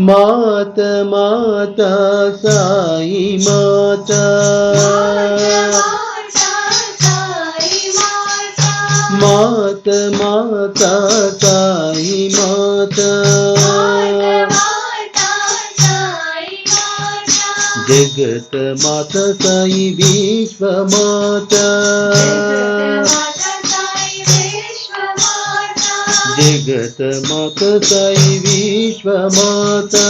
माता माता साई माता, माता माता साई माता, जगत माता साई विश्व माता, जगत माता साई विश्व माता,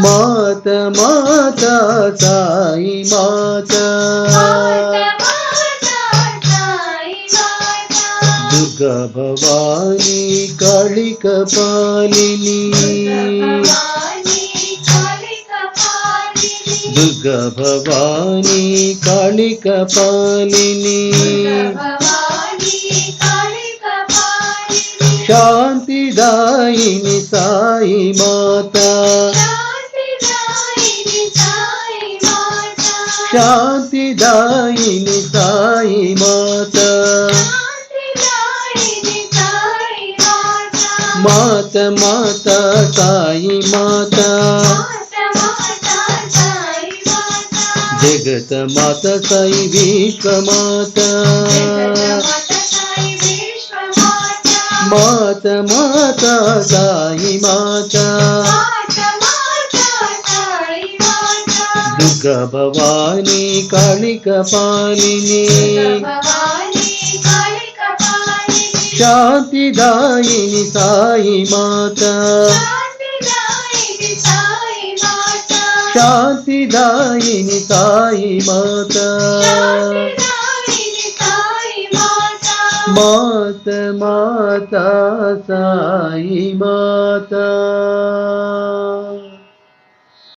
माता माता साई माता, दुर्गा भवानी काली कपालिनी, दुर्गा भवानी काली कपालिनी, शांतिदायिनी साई माता, शांतिदायिनी साई माता, माता माता साई माता, जगत माता साई विश्व माता, माता माता साई माता, दुर्गा भवानी काली कपालिनी, शांतिदायिनी साई माता, शांतिदायिनी साई माता, माता माता साई माता।